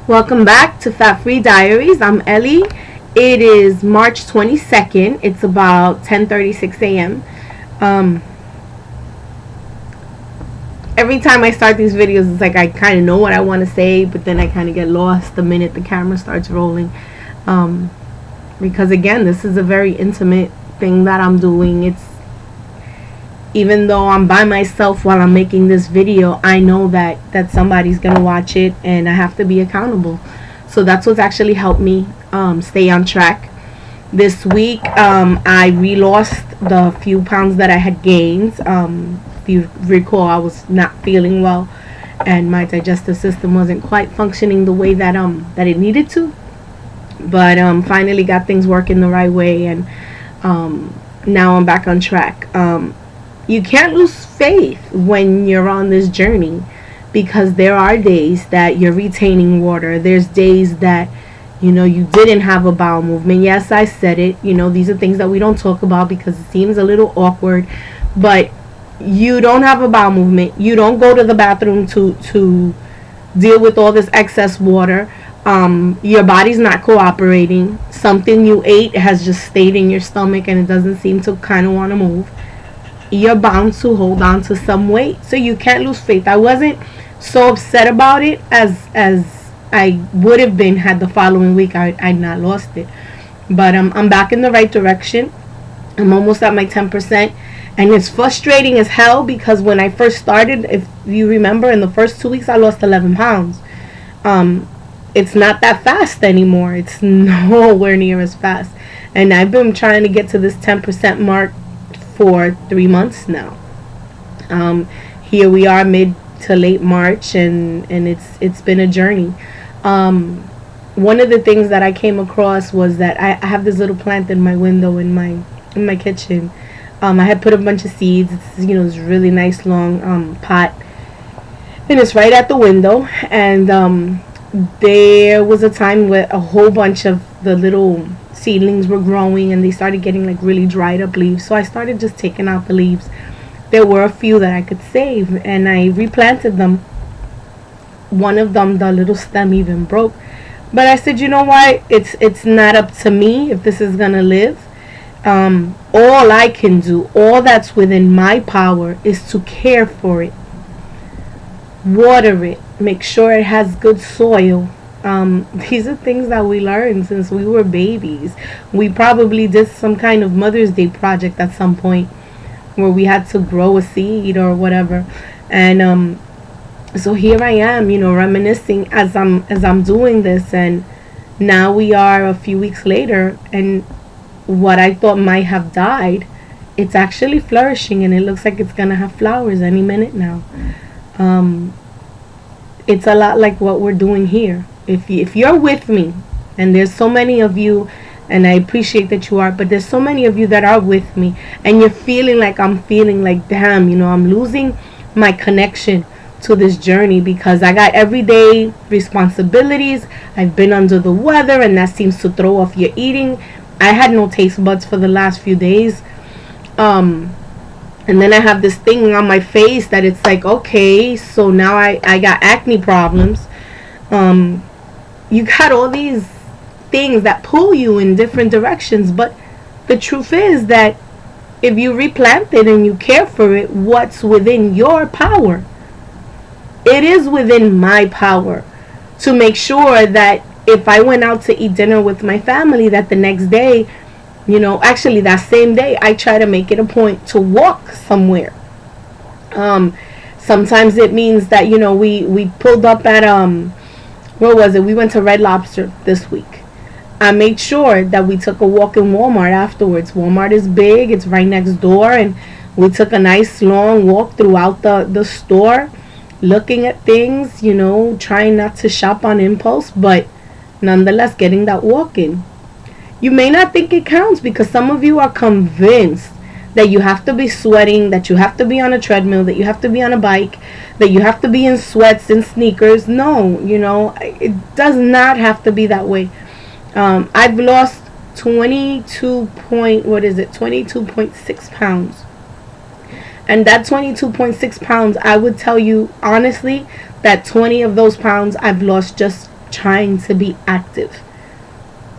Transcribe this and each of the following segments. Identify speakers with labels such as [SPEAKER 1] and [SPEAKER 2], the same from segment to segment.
[SPEAKER 1] Welcome back to Fat Free Diaries. I'm Ellie. It is March 22nd. It's about 10:36 a.m. Um, every time I start these videos, it's like I kind of know what I want to say, but then I kind of get lost the minute the camera starts rolling. Um, because again, this is a very intimate thing that I'm doing. It's even though I'm by myself while I'm making this video, I know that somebody's gonna watch it, and I have to be accountable. So that's what's actually helped me stay on track. This week, I re-lost the few pounds that I had gained. If you recall, I was not feeling well, and my digestive system wasn't quite functioning the way that it needed to. But finally got things working the right way, and now I'm back on track. You can't lose faith when you're on this journey, because there are days that you're retaining water. There's days that you didn't have a bowel movement. Yes, I said it. These are things that we don't talk about because it seems a little awkward, but you don't have a bowel movement. You don't go to the bathroom to deal with all this excess water. Your body's not cooperating. Something you ate has just stayed in your stomach and it doesn't seem to kind of want to move. You're bound to hold on to some weight, so you can't lose faith. I wasn't so upset about it as I would have been had the following week I'd not lost it. But I'm back in the right direction. I'm almost at my 10%, and it's frustrating as hell because when I first started, if you remember, in the first 2 weeks I lost 11 pounds. It's not that fast anymore. It's nowhere near as fast, and I've been trying to get to this 10% mark for 3 months now. Here we are, mid to late March, and it's been a journey. One of the things that I came across was that I have this little plant in my window in my kitchen. I had put a bunch of seeds. It's this really nice long pot, and it's right at the window. And there was a time where a whole bunch of the little seedlings were growing and they started getting like really dried up leaves, so I started just taking out the leaves. There were a few that I could save, and I replanted them. One of them, the little stem even broke, but I said, you know what, it's not up to me if this is gonna live. All I can do, all that's within my power, is to care for it, water it, make sure it has good soil. These are things that we learned since we were babies. We probably did some kind of Mother's Day project at some point where we had to grow a seed or whatever. And so here I am, reminiscing as I'm doing this, and now we are a few weeks later, and what I thought might have died, it's actually flourishing, and it looks like it's gonna have flowers any minute now. It's a lot like what we're doing here. If you're with me, and there's so many of you, and I appreciate that you are, but there's so many of you that are with me, and you're feeling like I'm feeling like, damn, I'm losing my connection to this journey because I got everyday responsibilities. I've been under the weather, and that seems to throw off your eating. I had no taste buds for the last few days. And then I have this thing on my face that it's like, okay, so now I got acne problems. You got all these things that pull you in different directions, but the truth is that if you replant it and you care for it, what's within your power? It is within my power to make sure that if I went out to eat dinner with my family, that the next day, actually that same day, I try to make it a point to walk somewhere. Sometimes it means that we pulled up at where was it? We went to Red Lobster this week. I made sure that we took a walk in Walmart afterwards. Walmart is big, it's right next door, and we took a nice long walk throughout the store, looking at things, trying not to shop on impulse, but nonetheless getting that walk in. You may not think it counts because some of you are convinced that you have to be sweating, that you have to be on a treadmill, that you have to be on a bike, that you have to be in sweats and sneakers. No, it does not have to be that way. I've lost 22.6 pounds. And that 22.6 pounds, I would tell you honestly that 20 of those pounds I've lost just trying to be active.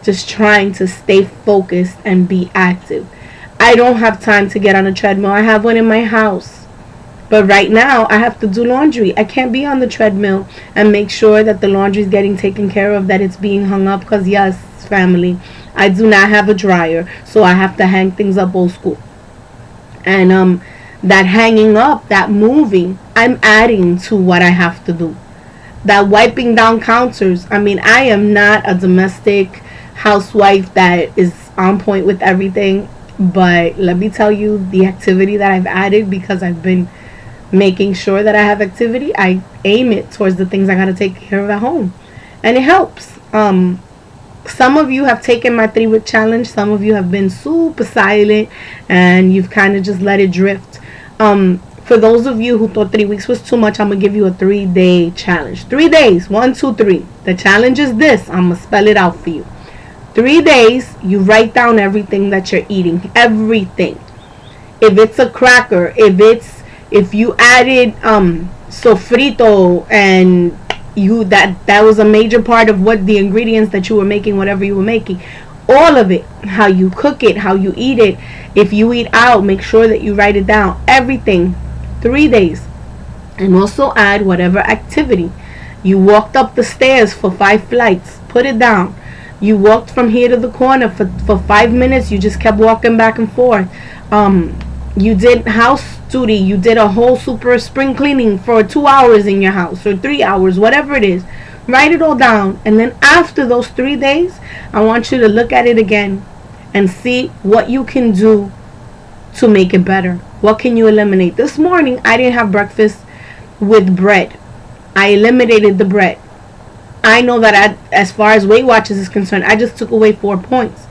[SPEAKER 1] Just trying to stay focused and be active. I don't have time to get on a treadmill. I have one in my house. But right now, I have to do laundry. I can't be on the treadmill and make sure that the laundry is getting taken care of, that it's being hung up. Because, yes, family, I do not have a dryer. So I have to hang things up old school. And that hanging up, that moving, I'm adding to what I have to do. That wiping down counters. I mean, I am not a domestic housewife that is on point with everything. But let me tell you, the activity that I've added, because I've been making sure that I have activity, I aim it towards the things I got to take care of at home. And it helps. Some of you have taken my 3-week challenge. Some of you have been super silent and you've kind of just let it drift. For those of you who thought 3 weeks was too much, I'm going to give you a 3-day challenge. 3 days. 1, 2, 3. The challenge is this. I'm going to spell it out for you. 3 days, you write down everything that you're eating. Everything. If it's a cracker, if you added sofrito and that was a major part of what the ingredients that you were making, whatever you were making, all of it, how you cook it, how you eat it. If you eat out, make sure that you write it down. Everything. 3 days. And also add whatever activity. You walked up the stairs for 5 flights. Put it down. You walked from here to the corner for 5 minutes. You just kept walking back and forth. You did house duty. You did a whole super spring cleaning for 2 hours in your house or 3 hours, whatever it is. Write it all down. And then after those 3 days, I want you to look at it again and see what you can do to make it better. What can you eliminate? This morning, I didn't have breakfast with bread. I eliminated the bread. I know that as far as Weight Watchers is concerned, I just took away 4 points.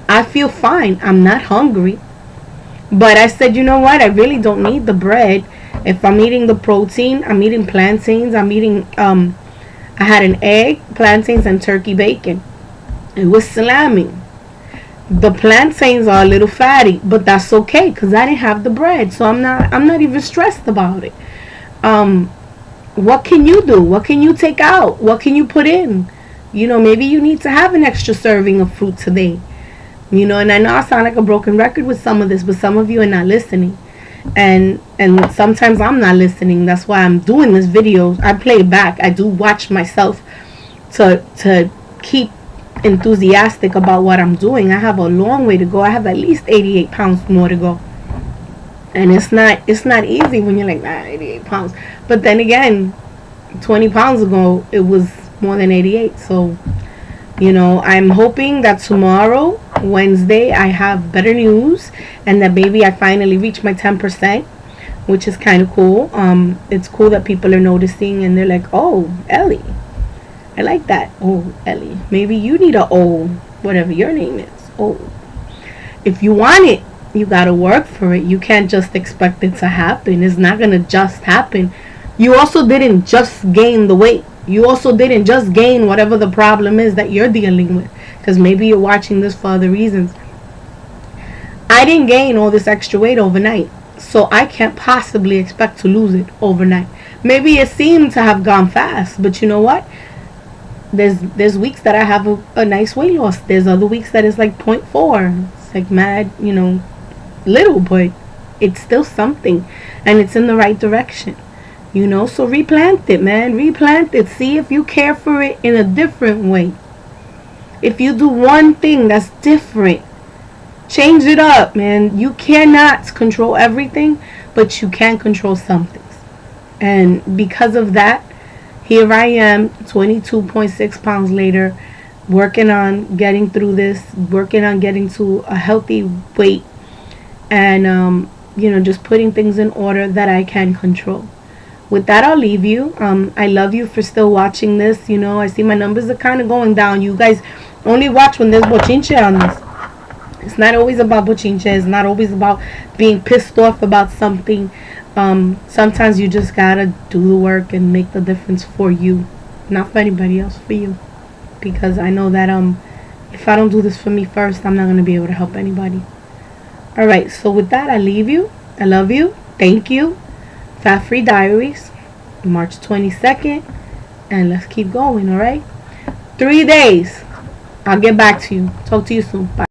[SPEAKER 1] I feel fine. I'm not hungry. But I said, you know what? I really don't need the bread. If I'm eating the protein, I'm eating plantains. I'm eating, I had an egg, plantains, and turkey bacon. It was salami. The plantains are a little fatty, but that's okay because I didn't have the bread. So I'm not even stressed about it. What can you do? What can you take out? What can you put in? You know, maybe you need to have an extra serving of fruit today. You know, and I know I sound like a broken record with some of this, but some of you are not listening. And sometimes I'm not listening. That's why I'm doing this video. I play it back. I do watch myself to keep enthusiastic about what I'm doing. I have a long way to go. I have at least 88 pounds more to go. And it's not easy when you're like, 88 pounds. But then again, 20 pounds ago, it was more than 88. So, you know, I'm hoping that tomorrow, Wednesday, I have better news. And that maybe I finally reach my 10%, which is kind of cool. It's cool that people are noticing and they're like, oh, Ellie. I like that. Oh, Ellie. Maybe you need a O, whatever your name is. Oh. If you want it, you gotta work for it. You can't just expect it to happen. It's not gonna just happen. You also didn't just gain the weight. You also didn't just gain whatever the problem is that you're dealing with. Because maybe you're watching this for other reasons. I didn't gain all this extra weight overnight. So I can't possibly expect to lose it overnight. Maybe it seemed to have gone fast. But you know what? There's weeks that I have a nice weight loss. There's other weeks that it's like 0.4. It's like mad, you know, little, but it's still something. And it's in the right direction. You know, so replant it, man. Replant it. See if you care for it in a different way. If you do one thing that's different, change it up, man. You cannot control everything, but you can control some things. And because of that, here I am, 22.6 pounds later, working on getting through this, working on getting to a healthy weight, and, you know, just putting things in order that I can control. With that, I'll leave you. I love you for still watching this. You know, I see my numbers are kind of going down. You guys only watch when there's bochinche on this. It's not always about bochinche. It's not always about being pissed off about something. Sometimes you just gotta do the work and make the difference for you, not for anybody else, for you. Because I know that if I don't do this for me first, I'm not gonna be able to help anybody. Alright, so with that, I leave you. I love you. Thank you. Fat Free Diaries, March 22nd, and let's keep going. Alright, 3 days. I'll get back to you. Talk to you soon. Bye.